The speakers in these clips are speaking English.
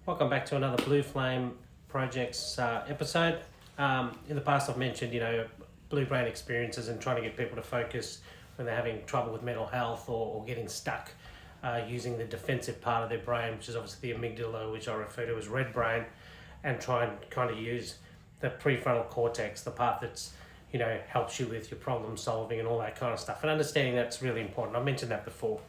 Welcome back to another Blue Flame Projects episode. In the past, I've mentioned, blue brain experiences and trying to get people to focus when they're having trouble with mental health or getting stuck using the defensive part of their brain, which is obviously the amygdala, which I refer to as red brain, and try and kind of use the prefrontal cortex, the part that's, helps you with your problem solving and all that kind of stuff. And understanding that's really important. I mentioned that before.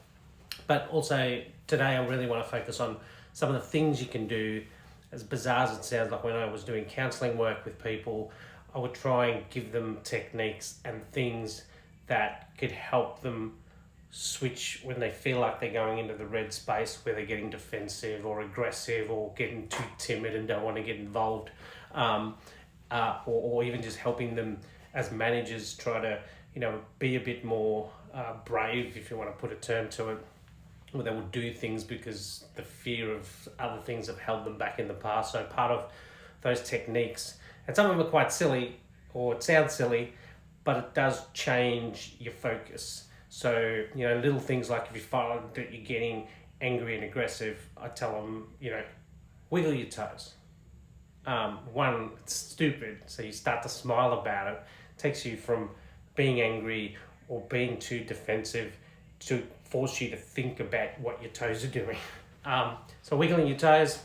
But also today I really want to focus on some of the things you can do. As bizarre as it sounds, like when I was doing counselling work with people, I would try and give them techniques and things that could help them switch when they feel like they're going into the red space where they're getting defensive or aggressive or getting too timid and don't want to get involved, or even just helping them as managers try to be a bit more brave, if you want to put a term to it, where they will do things because the fear of other things have held them back in the past. So part of those techniques, and some of them are quite silly, or it sounds silly, but it does change your focus. So, little things like if you find that you're getting angry and aggressive, I tell them, wiggle your toes. One, it's stupid, so you start to smile about it. It takes you from being angry or being too defensive to force you to think about what your toes are doing. So wiggling your toes,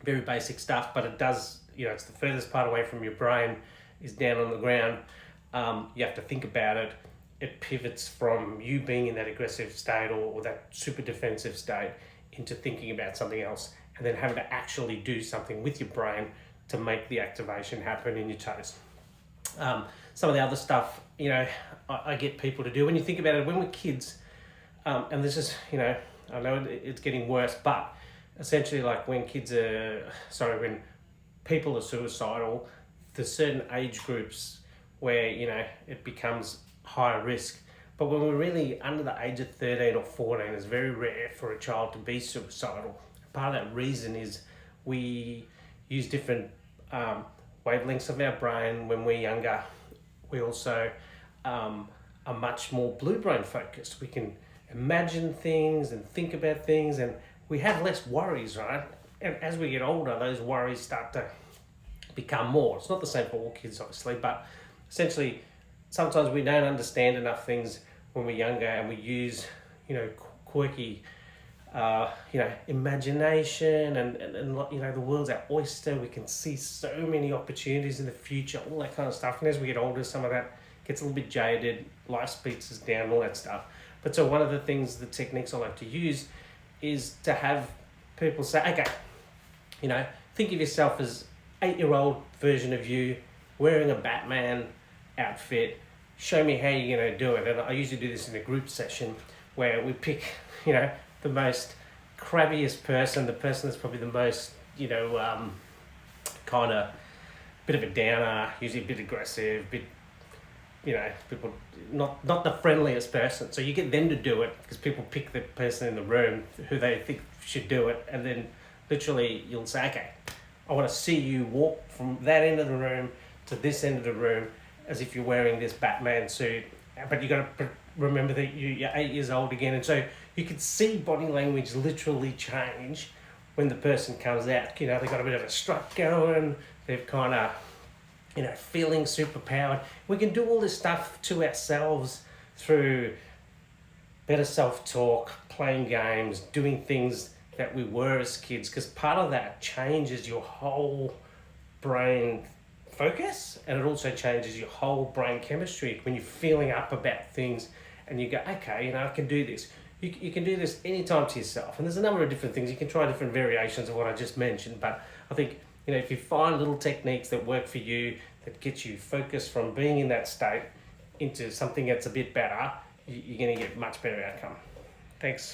very basic stuff, but it does, it's the furthest part away from your brain, is down on the ground. You have to think about it. It pivots from you being in that aggressive state or that super defensive state into thinking about something else, and then having to actually do something with your brain to make the activation happen in your toes. Some of the other stuff, I get people to do when you think about it, when we're kids, and this is, I know it's getting worse, but essentially like when when people are suicidal, there's certain age groups where, it becomes higher risk. But when we're really under the age of 13 or 14, it's very rare for a child to be suicidal. Part of that reason is we use different wavelengths of our brain when we're younger. We also are much more blue brain focused. We can imagine things and think about things, and we have less worries, right? And as we get older, those worries start to become more. It's not the same for all kids, obviously, but essentially, sometimes we don't understand enough things when we're younger, and we use, quirky, imagination, and the world's our oyster. We can see so many opportunities in the future, all that kind of stuff. And as we get older, some of that gets a little bit jaded, life speeds us down, all that stuff. But so one of the things, the techniques I like to use is to have people say, okay, think of yourself as 8-year-old version of you wearing a Batman outfit. Show me how you're going to do it. And I usually do this in a group session where we pick, the most crabbiest person, the person that's probably the most, kind of bit of a downer, usually a bit aggressive, people not the friendliest person. So you get them to do it because people pick the person in the room who they think should do it, and then literally you'll say, okay, I want to see you walk from that end of the room to this end of the room as if you're wearing this Batman suit, but you got to remember that you're 8 years old again. And so you can see body language literally change when the person comes out. They've got a bit of a strut going, they've kind of, feeling superpowered. We can do all this stuff to ourselves through better self-talk, playing games, doing things that we were as kids, because part of that changes your whole brain focus, and it also changes your whole brain chemistry when you're feeling up about things and you go, okay, I can do this. You can do this anytime to yourself, and there's a number of different things. You can try different variations of what I just mentioned, but I think if you find little techniques that work for you, that get you focused from being in that state into something that's a bit better, you're going to get much better outcome. Thanks.